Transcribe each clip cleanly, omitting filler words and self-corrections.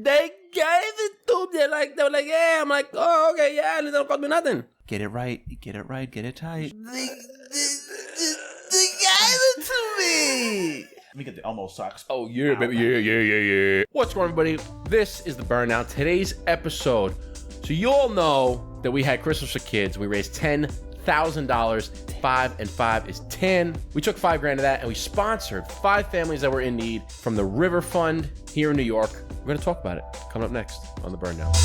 They gave it to me. They were like, yeah. I'm like, oh, okay, yeah. And it don't cost me nothing. Get it right. Get it right. Get it tight. They gave it to me. Let me get the Elmo socks. Oh, yeah, baby. Yeah. What's going on, everybody? This is the Burndown. Today's episode. So you all know that we had Christmas for kids. We raised $10,000. 5 and 5 is 10. We took $5,000 of that and we sponsored 5 families that were in need from the River Fund here in New York. We're going to talk about it coming up next on the Burndown.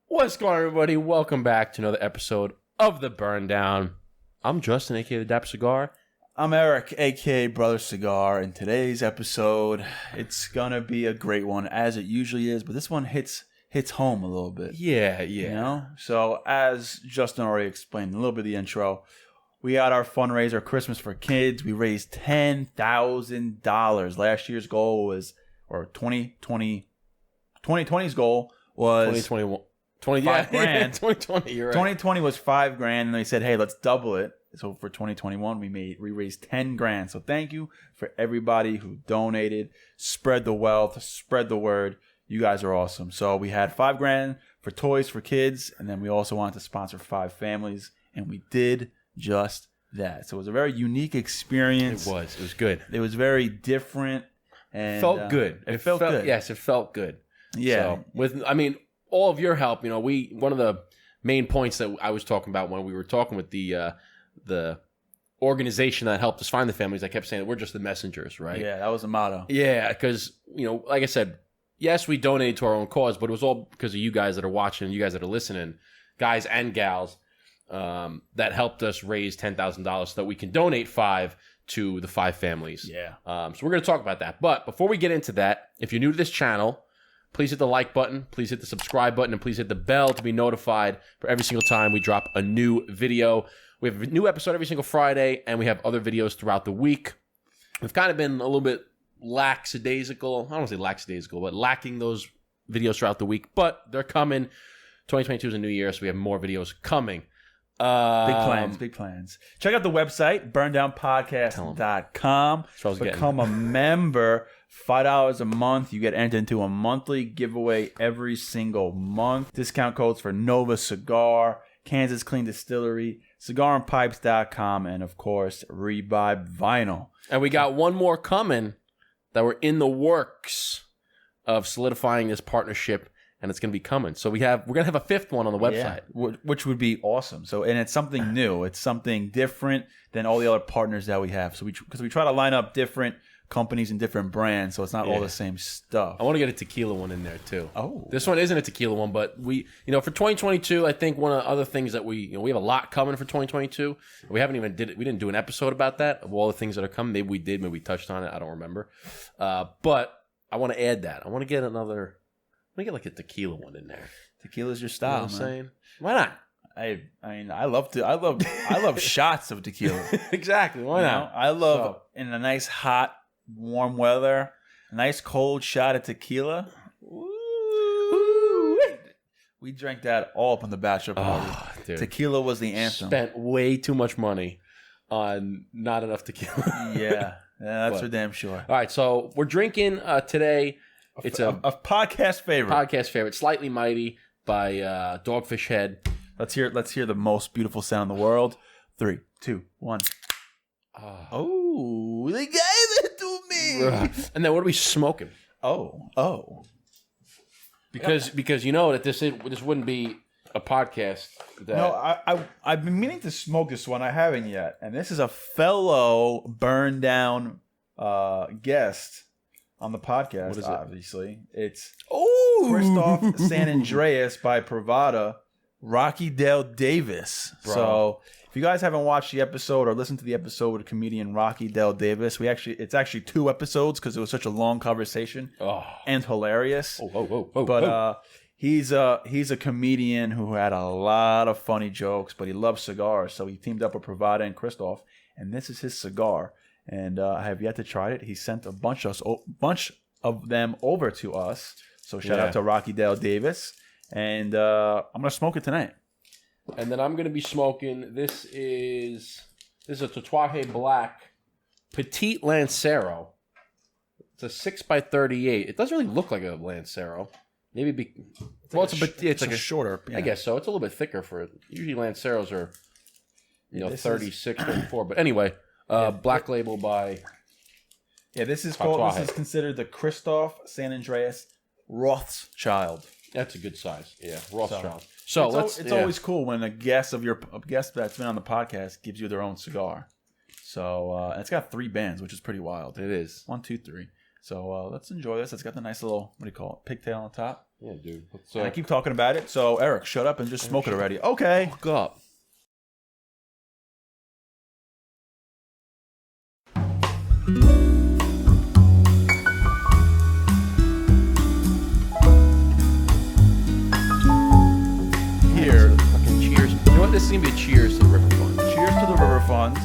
What's going on, everybody? Welcome back to another episode of the Burndown. I'm Justin, aka the Dapper Cigar. I'm Eric, a.k.a. Brother Cigar, and today's episode, it's going to be a great one, as it usually is, but this one hits home a little bit. Yeah. You know? So, as Justin already explained, a little bit of the intro, we had our fundraiser, Christmas for Kids. We raised $10,000. Last year's goal was, or 2020's goal was... 2021. $5,000. 2020, you're right. 2020 was $5,000, and they said, hey, let's double it. So for 2021, we raised $10,000. So thank you for everybody who donated, spread the wealth, spread the word. You guys are awesome. So we had $5,000 for toys for kids, and then we also wanted to sponsor 5 families, and we did just that. So it was a very unique experience. It was good. It was very different, and felt good. It felt good. Yes, it felt good. Yeah. So all of your help. You know, one of the main points that I was talking about when we were talking with the organization that helped us find the families, I kept saying that we're just the messengers, right? Yeah, that was the motto. Yeah, because, like I said, yes, we donated to our own cause, but it was all because of you guys that are watching, you guys that are listening, guys and gals, that helped us raise $10,000 so that we can donate 5 to the 5 families. Yeah. So we're going to talk about that. But before we get into that, if you're new to this channel, please hit the like button, please hit the subscribe button, and please hit the bell to be notified for every single time we drop a new video. We have a new episode every single Friday, and we have other videos throughout the week. We've kind of been a little bit lackadaisical. I don't want to say lackadaisical, but lacking those videos throughout the week. But they're coming. 2022 is a new year, so we have more videos coming. Big plans. Check out the website, burndownpodcast.com. Become a member. $5 a month. You get entered into a monthly giveaway every single month. Discount codes for Nova Cigar, Kansas Clean Distillery, cigarandpipes.com, and of course, Revive Vinyl. And we got one more coming that we're in the works of solidifying this partnership, and it's going to be coming. So we're going to have a 5th one on the website. Yeah, which would be awesome. So, and it's something new. It's something different than all the other partners that we have. So because we try to line up different companies and different brands, so it's not all the same stuff. I want to get a tequila one in there too. Oh, this one isn't a tequila one, but we, for 2022, I think one of the other things that we have a lot coming for 2022. We didn't do an episode about that of all the things that are coming. Maybe we did, maybe we touched on it. I don't remember. But I want to add that. I want to get like a tequila one in there. Tequila's your style, you know what I'm saying? Why not? I love shots of tequila. Exactly. Why not? I love in a nice hot warm weather, a nice cold shot of tequila. Ooh. We drank that all up on the bachelor party. Dude. Tequila was the anthem. Spent way too much money on not enough tequila. yeah, that's for damn sure. All right, so we're drinking today. It's a podcast favorite. Slightly Mighty by Dogfish Head. Let's hear the most beautiful sound in the world. 3, 2, 1. Oh, they gave it to me. And then what are we smoking? Oh. Because you know that this wouldn't be a podcast. No, I've been meaning to smoke this one. I haven't yet. And this is a fellow Burndown guest on the podcast. What is it? Obviously, it's Christoph San Andreas by Pravada, Rocky Dale Davis. Bro. So if you guys haven't watched the episode or listened to the episode with comedian Rocky Dale Davis, it's actually 2 episodes because it was such a long conversation and hilarious. But he's a comedian who had a lot of funny jokes, but he loves cigars, so he teamed up with Pravada and Christoph, and this is his cigar. And I have yet to try it. He sent a bunch of them over to us. So shout out to Rocky Dale Davis. And I'm going to smoke it tonight. And then I'm going to be smoking. This is a Tatuaje Black Petite Lancero. It's a 6x38. It doesn't really look like a Lancero. Maybe it's like a shorter. Yeah. I guess so. It's a little bit thicker for it. Usually Lanceros are 36, 34. But anyway, black label by this is considered the Christoph San Andreas Rothschild. That's a good size. Yeah, Rothschild. It's always cool when a guest that's been on the podcast gives you their own cigar. So it's got 3 bands, which is pretty wild. It is 1, 2, 3. So let's enjoy this. It's got the nice little, what do you call it, pigtail on top. Yeah, dude. And I keep talking about it. So Eric, shut up and just smoke it already. Okay. Fuck up. Here. Fucking cheers. You know what? This is going to be a cheers to the River Fund. Cheers to the River Fund.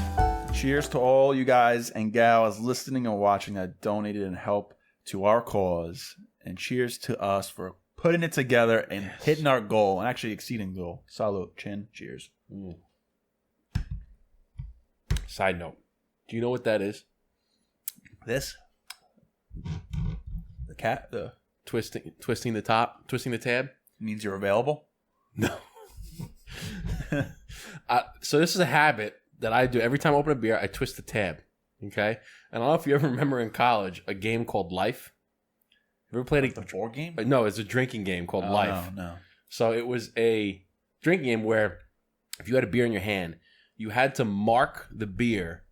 Cheers to all you guys and gals listening and watching that donated and helped to our cause. And cheers to us for putting it together and hitting our goal and actually exceeding goal. Salud. Chin. Cheers. Side note. Do you know what that is? This? The twisting the top, twisting the tab? Means you're available? No. So this is a habit that I do. Every time I open a beer, I twist the tab. Okay? And I don't know if you ever remember in college a game called Life. You ever played a board game? No, it's a drinking game called Life. No. So it was a drinking game where if you had a beer in your hand, you had to mark the beer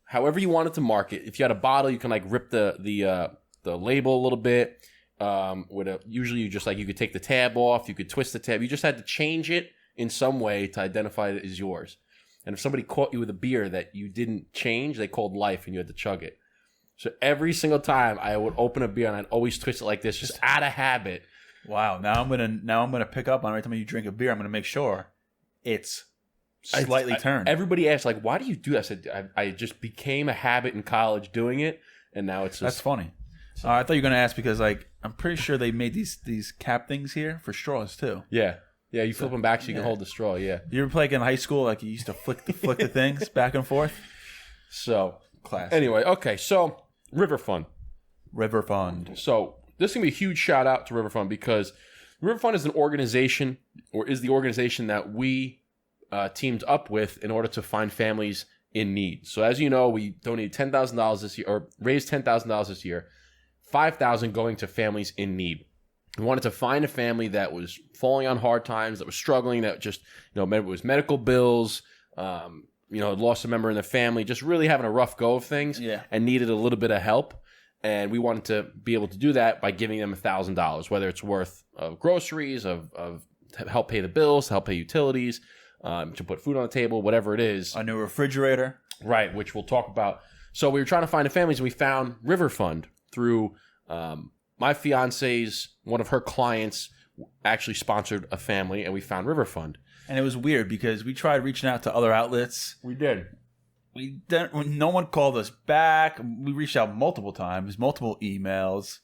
however you wanted to mark it. If you had a bottle, you can like rip the label a little bit. Usually you just like you could take the tab off, you could twist the tab. You just had to change it in some way to identify it as yours. And if somebody caught you with a beer that you didn't change, they called Life and you had to chug it. So every single time I would open a beer and I'd always twist it like this, just out of habit. Wow. Now I'm gonna pick up on every time you drink a beer. I'm gonna make sure it's slightly turned. Everybody asks like, why do you do that? I said I just became a habit in college doing it, and now it's just that's funny. I thought you were gonna ask because like I'm pretty sure they made these cap things here for straws too. Yeah. Yeah, you flip them back so you can hold the straw, yeah. You ever play like in high school, like you used to flick the things back and forth? So, class. Anyway, okay, so River Fund. So, this is going to be a huge shout out to River Fund because River Fund is an organization, or is the organization that we teamed up with in order to find families in need. So, as you know, we donated $10,000 this year, or raised $10,000 this year, $5,000 going to families in need. We wanted to find a family that was falling on hard times, that was struggling, that just, it was medical bills, lost a member in the family, just really having a rough go of things and needed a little bit of help. And we wanted to be able to do that by giving them $1,000, whether it's worth of groceries, of to help pay the bills, to help pay utilities, to put food on the table, whatever it is. A new refrigerator. Right, which we'll talk about. So we were trying to find families, and we found River Fund through my fiance's, one of her clients actually sponsored a family, and we found River Fund. And it was weird because we tried reaching out to other outlets. We did. No one called us back. We reached out multiple times, multiple emails,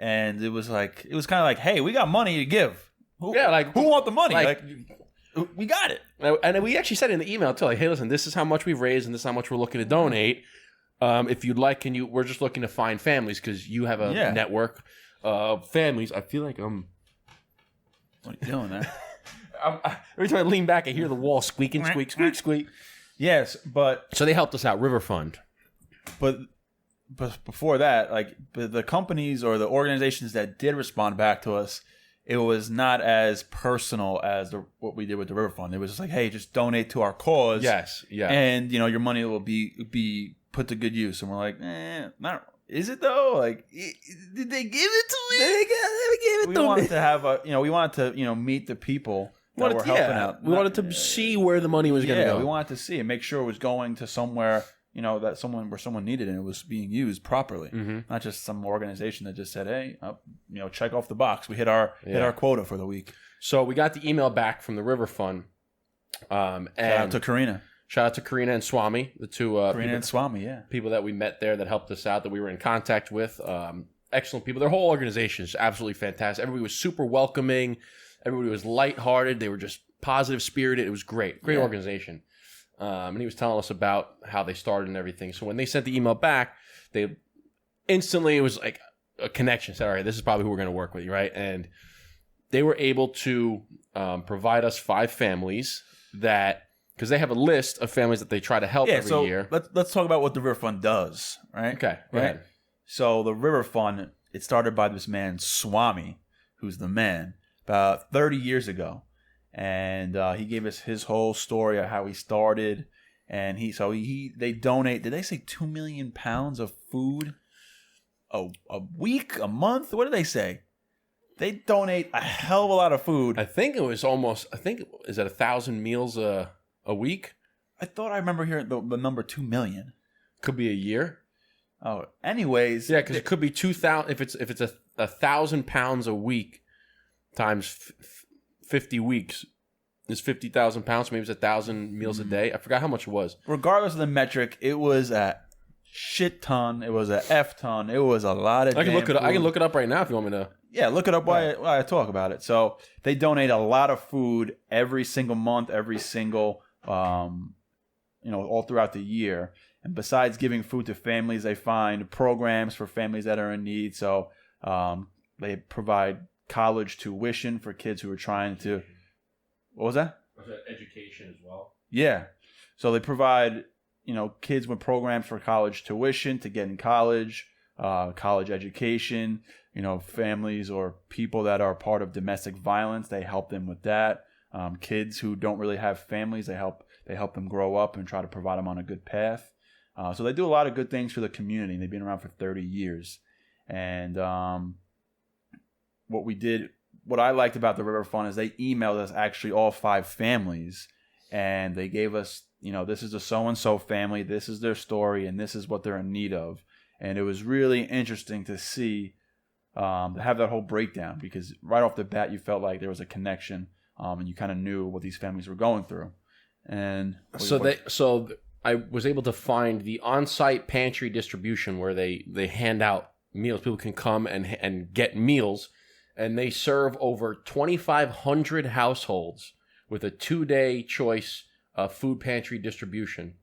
and it was kind of like, hey, we got money to give. Who want the money? We got it. And we actually said in the email too, like, hey, listen, this is how much we've raised, and this is how much we're looking to donate. If you'd like, we're just looking to find families because you have a network of families. I feel like what are you doing there? Every time I lean back, I hear the wall squeaking, squeak, squeak, squeak. Yes, but so they helped us out, River Fund. But before that, like the companies or the organizations that did respond back to us, it was not as personal as what we did with the River Fund. It was just like, hey, just donate to our cause. Yes, yeah, and your money will be put to good use. And we're like, not. Is it though? Like, did they give it to me? They gave it to me. We wanted to have we wanted to meet the people that were helping out. We wanted to see where the money was going to go. We wanted to see and make sure it was going to somewhere, that someone needed and it was being used properly. Mm-hmm. Not just some organization that just said, hey, check off the box. We hit our quota for the week. So we got the email back from the River Fund. And shout out to Karina. Shout out to Karina and Swami, the two people that we met there that helped us out, that we were in contact with. Excellent people. Their whole organization is absolutely fantastic. Everybody was super welcoming. Everybody was lighthearted. They were just positive spirited. It was great organization. And he was telling us about how they started and everything. So when they sent the email back, they instantly, it was like a connection. Said, all right, this is probably who we're going to work with, right? And they were able to provide us 5 families that, because they have a list of families that they try to help every year. Let's talk about what the River Fund does, right? Okay, go ahead. So the River Fund, it started by this man, Swami, who's the man, about 30 years ago. And he gave us his whole story of how he started. And they donate, did they say 2 million pounds of food a week, a month? What did they say? They donate a hell of a lot of food. I think is it 1,000 meals a week? I thought I remember hearing the number 2 million. Could be a year. Oh, anyways. Yeah, because it could be 2,000, if it's 1,000 pounds a week times 50 weeks is 50,000 pounds. Maybe it's 1,000 meals a day. I forgot how much it was. Regardless of the metric, it was a shit ton. It was a F ton. It was a lot of. I can look it up right now if you want me to. Yeah, look it up while I talk about it. So they donate a lot of food every single month, every single, all throughout the year. And besides giving food to families, they find programs for families that are in need. So they provide college tuition for kids who are trying to. What was that? Was that education as well? Yeah. So they provide, kids with programs for college tuition to get in college, college education, families or people that are part of domestic violence, they help them with that. Kids who don't really have families, they help them grow up and try to provide them on a good path. So they do a lot of good things for the community. They've been around for 30 years. And what I liked about the River Fund is they emailed us actually all 5 families, and they gave us, this is a so-and-so family, this is their story, and this is what they're in need of. And it was really interesting to see, to have that whole breakdown, because right off the bat, you felt like there was a connection, and you kind of knew what these families were going through. And so I was able to find the on-site pantry distribution where they hand out meals. People can come and get meals. And they serve over 2,500 households with a 2-day choice of food pantry distribution.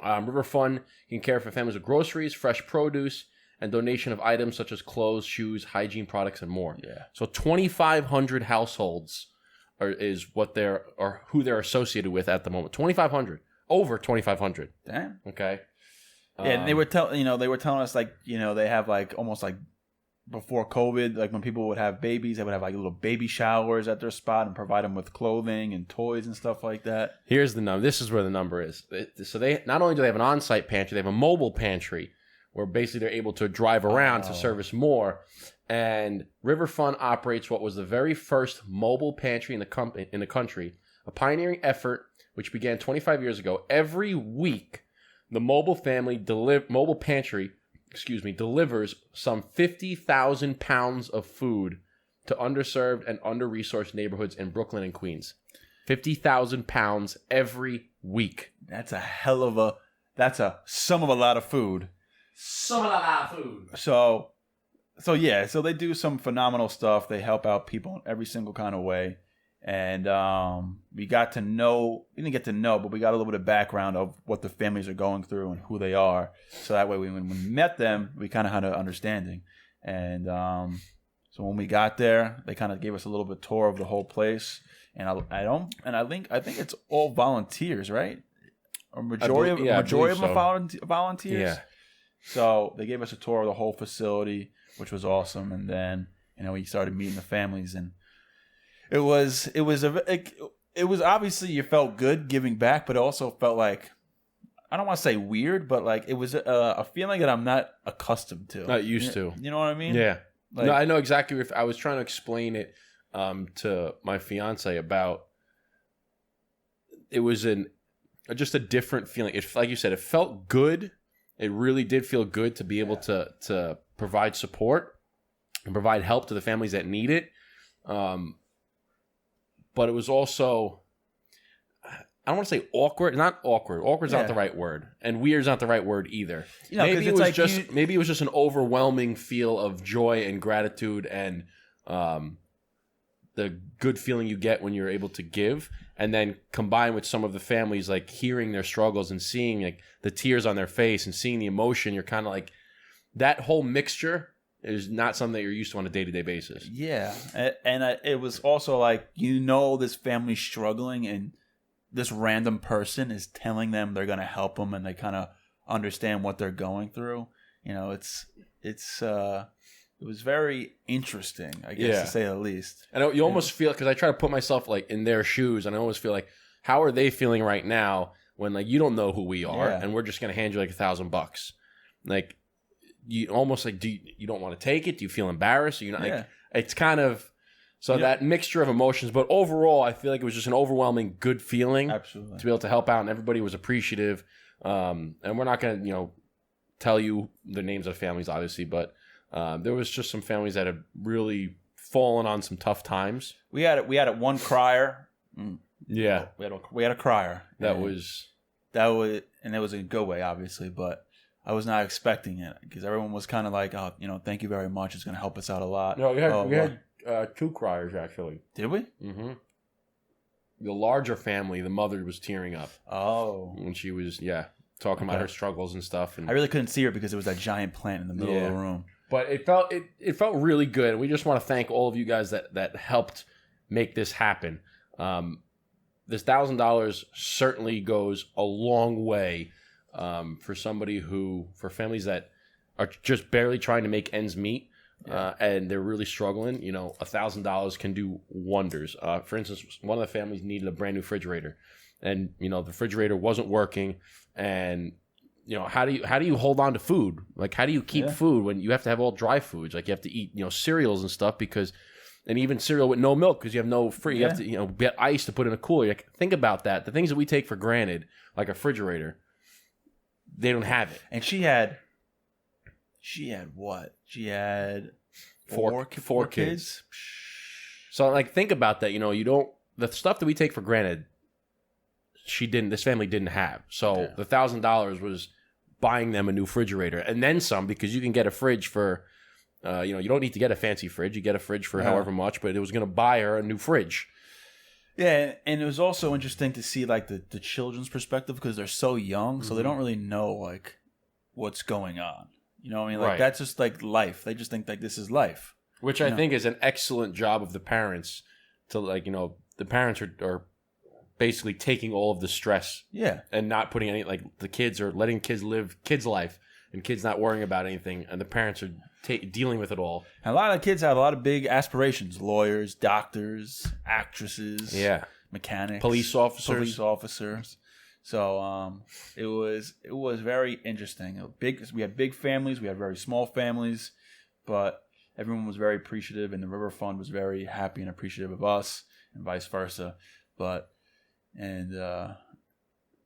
River Fund can care for families with groceries, fresh produce, and donation of items such as clothes, shoes, hygiene products, and more. Yeah. So 2,500 households is who they're associated with at the moment. 2,500, over 2,500. Damn. Okay. Yeah, and they were telling us they have almost before COVID, when people would have babies, they would have little baby showers at their spot and provide them with clothing and toys and stuff like that. Here's the number. This is where the number is. So they not only do they have an on-site pantry, they have a mobile pantry where basically they're able to drive around to service more. And River Fund operates what was the very first mobile pantry in the country, a pioneering effort which began 25 years ago. Every week, the mobile pantry delivers some 50,000 pounds of food to underserved and under-resourced neighborhoods in Brooklyn and Queens. 50,000 pounds every week. That's a sum of a lot of food. So they do some phenomenal stuff. They help out people in every single kind of way. And we didn't get to know, but we got a little bit of background of what the families are going through and who they are. So that way, when we met them, we kind of had an understanding. And so when we got there, they kind of gave us a little bit tour of the whole place. And I think it's all volunteers, right? A majority of them volunteers. Yeah. So they gave us a tour of the whole facility, which was awesome. And then we started meeting the families, and it was obviously, you felt good giving back, but it also felt like, I don't want to say weird, but it was a feeling that I'm not accustomed to. Not used to. You know what I mean? Yeah. No, I know exactly. I was trying to explain it to my fiance about. It was just a different feeling. It, like you said, it felt good. It really did feel good to be able to provide support and provide help to the families that need it. But it was also, I don't want to say awkward. Not awkward. Awkward's not the right word, and weird's not the right word either. Maybe it was just an overwhelming feel of joy and gratitude, and the good feeling you get when you're able to give, and then combined with some of the families, like hearing their struggles and seeing like the tears on their face and seeing the emotion, you're kind of like, that whole mixture is not something that you're used to on a day-to-day basis. Yeah. And it was also like, this family's struggling, and this random person is telling them they're going to help them, and they kind of understand what they're going through. It was very interesting, I guess, to say the least. And you almost feel, because I try to put myself like in their shoes, and I always feel like, how are they feeling right now when like you don't know who we are, and we're just going to hand you like $1,000? Like, you almost like, you don't want to take it? Do you feel embarrassed? Or you're not like, it's kind of that mixture of emotions. But overall, I feel like it was just an overwhelming good feeling. Absolutely. To be able to help out, and everybody was appreciative. And we're not going to tell you the names of families, obviously, but there was just some families that had really fallen on some tough times. We had one crier. Yeah, we had a crier. That was, and it was in a good way, obviously, but I was not expecting it, because everyone was kind of like, "Oh, thank you very much. It's going to help us out a lot." No, we had 2 criers actually. Did we? Mm-hmm. The larger family, the mother was tearing up. Oh, when she was talking about her struggles and stuff. And I really couldn't see her because there was that giant plant in the middle of the room. But it felt really good. And we just want to thank all of you guys that helped make this happen. This $1,000 certainly goes a long way for families that are just barely trying to make ends meet. And they're really struggling. $1,000 can do wonders. For instance, one of the families needed a brand new refrigerator, and the refrigerator wasn't working. And how do you hold on to food? Like, how do you keep food when you have to have all dry foods? Like, you have to eat cereals and stuff, and even cereal with no milk, because you have no free. You have to get ice to put in a cooler. Like, think about that. The things that we take for granted, like a refrigerator, they don't have it. And she had what? She had four kids. So, like, think about that. The stuff that we take for granted, this family didn't have. So the $1,000 was buying them a new refrigerator, and then some, because you can get a fridge for, you don't need to get a fancy fridge. You get a fridge for however much, but it was going to buy her a new fridge. Yeah, and it was also interesting to see like the children's perspective, because they're so young, so they don't really know like what's going on. Like that's just like life. They just think like this is life, which I think is an excellent job of the parents to the parents are basically taking all of the stress, and not putting any, like, the kids are letting kids live kids' life, and kids not worrying about anything, and the parents are dealing with it all. And a lot of kids have a lot of big aspirations: lawyers, doctors, actresses, mechanics, police officers. So it was very interesting. We had big families, we had very small families, but everyone was very appreciative, and the River Fund was very happy and appreciative of us, and vice versa.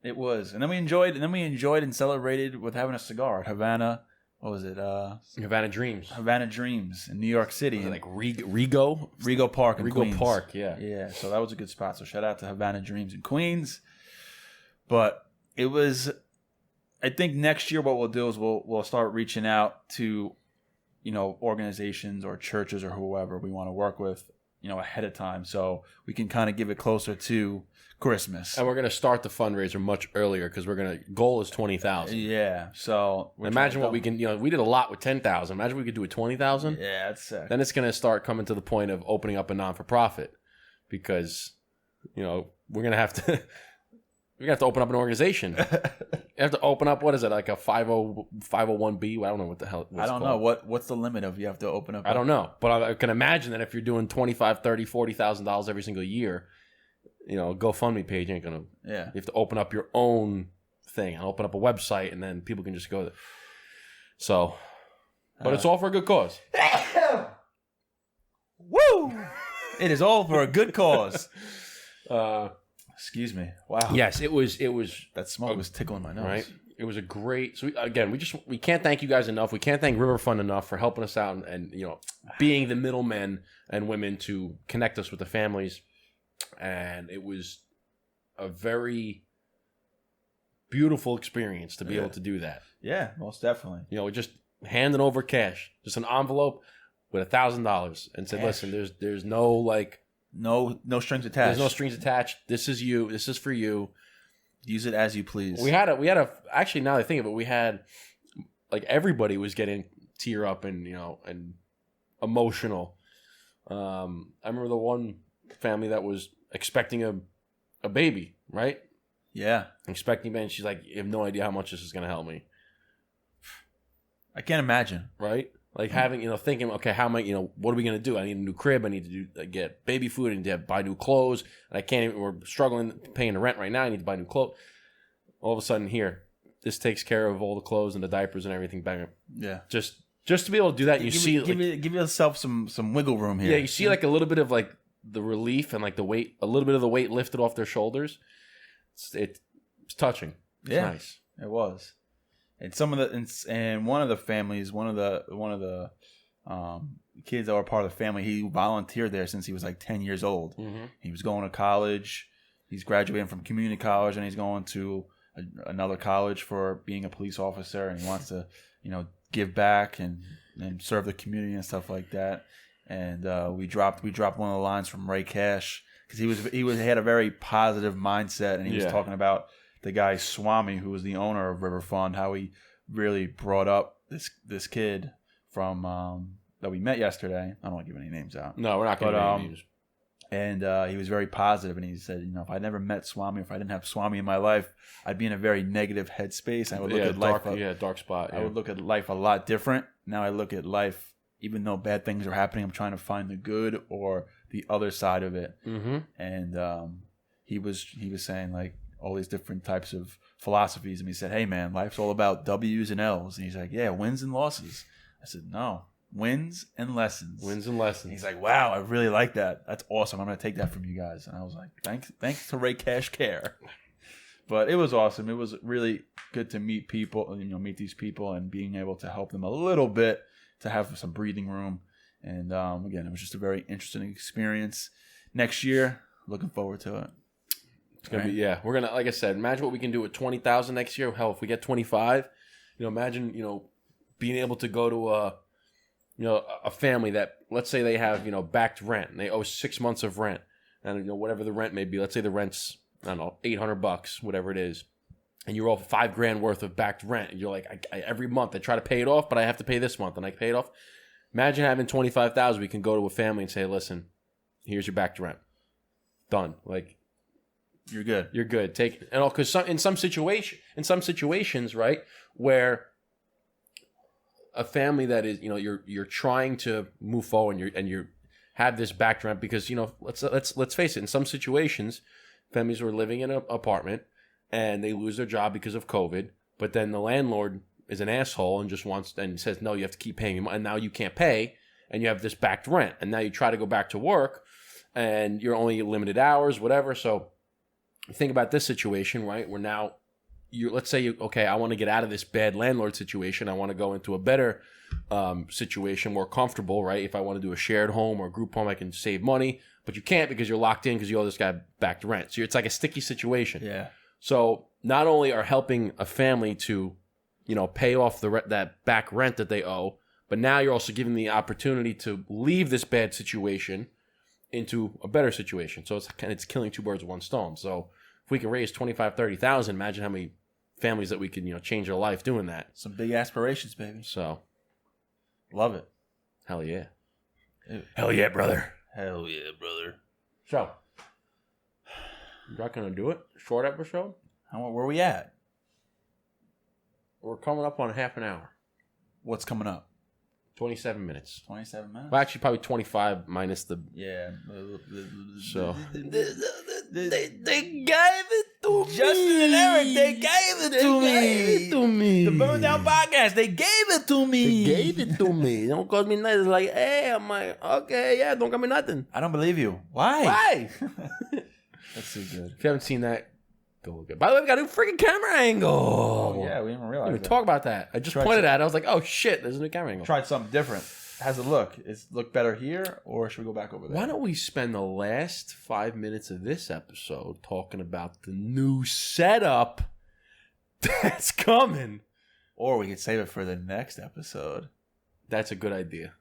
It was, and then we enjoyed and celebrated with having a cigar at Havana. What was it? Havana Dreams. Havana Dreams in New York City. Like Rego Park in Queens. Rego Park, yeah. Yeah, so that was a good spot. So shout out to Havana Dreams in Queens. But it was, I think next year what we'll do is we'll start reaching out to, organizations or churches or whoever we want to work with, ahead of time, so we can kind of give it closer to Christmas. And we're going to start the fundraiser much earlier, because goal is 20,000. Yeah, so imagine what we can, we did a lot with 10,000. Imagine we could do a 20,000. Yeah, that's sick. Then it's going to start coming to the point of opening up a non-for-profit, because, we're going to have to... We have to open up an organization. You have to open up, what is it, like a 501b? I don't know what the hell it's I don't know. What's the limit of you have to open up? I don't know. But I can imagine that if you're doing $25,000, $30,000, $40,000 every single year, GoFundMe page ain't going to... Yeah. You have to open up your own thing and open up a website, and then people can just go there. So, but it's all for a good cause. Woo! It is all for a good cause. Excuse me. Wow. Yes, it was. That smoke was tickling my nose. Right. It was a great. So we can't thank you guys enough. We can't thank River Fund enough for helping us out and being the middlemen and women to connect us with the families. And it was a very beautiful experience to be able to do that. Yeah, most definitely. Just handing over cash, just an envelope with $1,000, and said, cash. "Listen, there's no like." No strings attached. There's no strings attached. This is you. This is for you. Use it as you please. We had a actually, now that I think of it, we had like everybody was getting tear up and and emotional. I remember the one family that was expecting a baby, right? Yeah. Expecting a baby, and she's like, you have no idea how much this is going to help me. I can't imagine. Right? Like having, thinking, okay, how am I, what are we going to do? I need a new crib. I need to get baby food. I need to buy new clothes. And I can't even, we're struggling paying the rent right now. I need to buy new clothes. All of a sudden here, this takes care of all the clothes and the diapers and everything. Bang. Yeah. Just to be able to do that, give yourself some wiggle room here. Yeah, you see like a little bit of like the relief and like the weight, a little bit of the weight lifted off their shoulders. It's touching. It's nice. It was. And one of the families, one of the kids that were part of the family, he volunteered there since he was like 10 years old. Mm-hmm. He was going to college. He's graduating from community college, and he's going to another college for being a police officer. And he wants to, give back and serve the community and stuff like that. And we dropped one of the lines from Ray Cash because he had a very positive mindset, and he was talking about the guy Swami, who was the owner of River Fund, how he really brought up this kid from that we met yesterday. I don't want to give any names out. No, we're not going to give any names. And he was very positive, and he said, if I never met Swami, if I didn't have Swami in my life, I'd be in a very negative headspace. I would look at life, dark spot. I would look at life a lot different. Now I look at life, even though bad things are happening, I'm trying to find the good or the other side of it. Mm-hmm. And he was saying like all these different types of philosophies, and he said, "Hey man, life's all about W's and L's." And he's like, "Yeah, wins and losses." I said, "No. Wins and lessons." Wins and lessons. And he's like, "Wow, I really like that. That's awesome. I'm going to take that from you guys." And I was like, thanks to Ray Cash Care. But it was awesome. It was really good to meet people, meet these people and being able to help them a little bit, to have some breathing room. And again, it was just a very interesting experience. Next year, looking forward to it. It's going to be, we're going to, like I said, imagine what we can do with 20,000 next year. Hell, if we get 25, imagine, being able to go to a family that, let's say they have, backed rent and they owe 6 months of rent, and whatever the rent may be, let's say the rent's, I don't know, $800, whatever it is, and you owe $5,000 worth of backed rent, and you're like, I every month I try to pay it off, but I have to pay this month, and I pay it off. Imagine having 25,000. We can go to a family and say, listen, here's your backed rent, done. Like, you're good. You're good. Take it, and all, because in some situations, right, where a family that is, you're trying to move forward, and you have this back rent because, let's face it, in some situations, families are living in an apartment and they lose their job because of COVID, but then the landlord is an asshole and just wants and says, no, you have to keep paying me, and now you can't pay, and you have this backed rent, and now you try to go back to work and you're only limited hours, whatever. So think about this situation, right? Where now let's say, okay, I want to get out of this bad landlord situation. I want to go into a better situation, more comfortable, right? If I want to do a shared home or a group home, I can save money, but you can't because you're locked in because you owe this guy backed rent. So it's like a sticky situation. Yeah. So not only are helping a family to, pay off that back rent that they owe, but now you're also giving the opportunity to leave this bad situation into a better situation. So it's killing two birds with one stone. So if we can raise 25,000, 30,000, imagine how many families that we could, change their life doing that. Some big aspirations, baby. So, love it. Hell yeah. Hell yeah, brother. Hell yeah, brother. So, you're not gonna do it? Short episode? Where we at? We're coming up on half an hour. What's coming up? 27 minutes. 27 minutes? Well, actually, probably 25 minus the... Yeah. So... They gave it to me. Justin and Eric, they gave it to me. The Burn Down Podcast, they gave it to me. They gave it to me. Don't cost me nothing. It's like, hey, I'm like, okay, yeah, don't cost me nothing. I don't believe you. Why? Why? That's too good. If you haven't seen that, go look at it. By the way, we got a new freaking camera angle. Oh, yeah, we didn't realize We didn't talk about that. I just pointed at it. I was like, oh, shit, there's a new camera angle. Tried something different. How's it look? Is it look better here, or should we go back over there? Why don't we spend the last 5 minutes of this episode talking about the new setup that's coming? Or we could save it for the next episode. That's a good idea.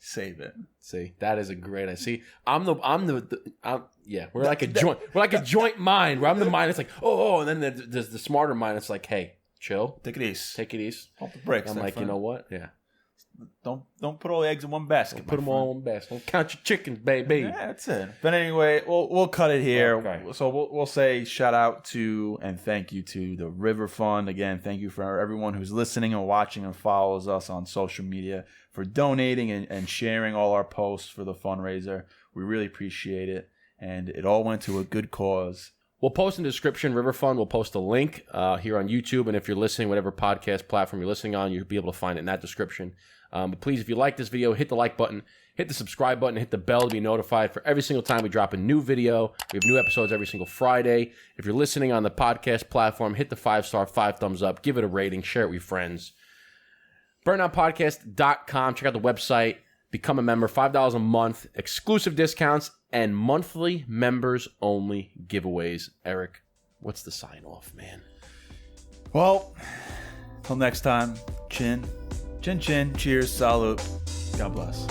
save it. See, that is a great idea. See, we're like a joint. We're like a joint mind. Where I'm the mind. It's like, and then there's the smarter mind. It's like, hey, chill, take it easy, Pump the brakes. I'm like, you know what? Yeah. Don't put all the eggs in one basket. Don't put them all in one basket. Don't count your chickens, baby. Yeah, that's it. But anyway, we'll cut it here. Okay. So we'll say shout out to and thank you to the River Fund. Again, thank you for everyone who's listening and watching and follows us on social media, for donating and sharing all our posts for the fundraiser. We really appreciate it. And it all went to a good cause. We'll post in the description, River Fund. We'll post a link here on YouTube. And if you're listening, whatever podcast platform you're listening on, you'll be able to find it in that description. But please, if you like this video, hit the like button, hit the subscribe button, hit the bell to be notified for every single time we drop a new video. We have new episodes every single Friday. If you're listening on the podcast platform, hit the 5-star, 5 thumbs up, give it a rating, share it with your friends. burndownpodcast.com. Check out the website. Become a member. $5 a month. Exclusive discounts and monthly members-only giveaways. Eric, what's the sign-off, man? Well, till next time, chin, chin, cheers, salute. God bless.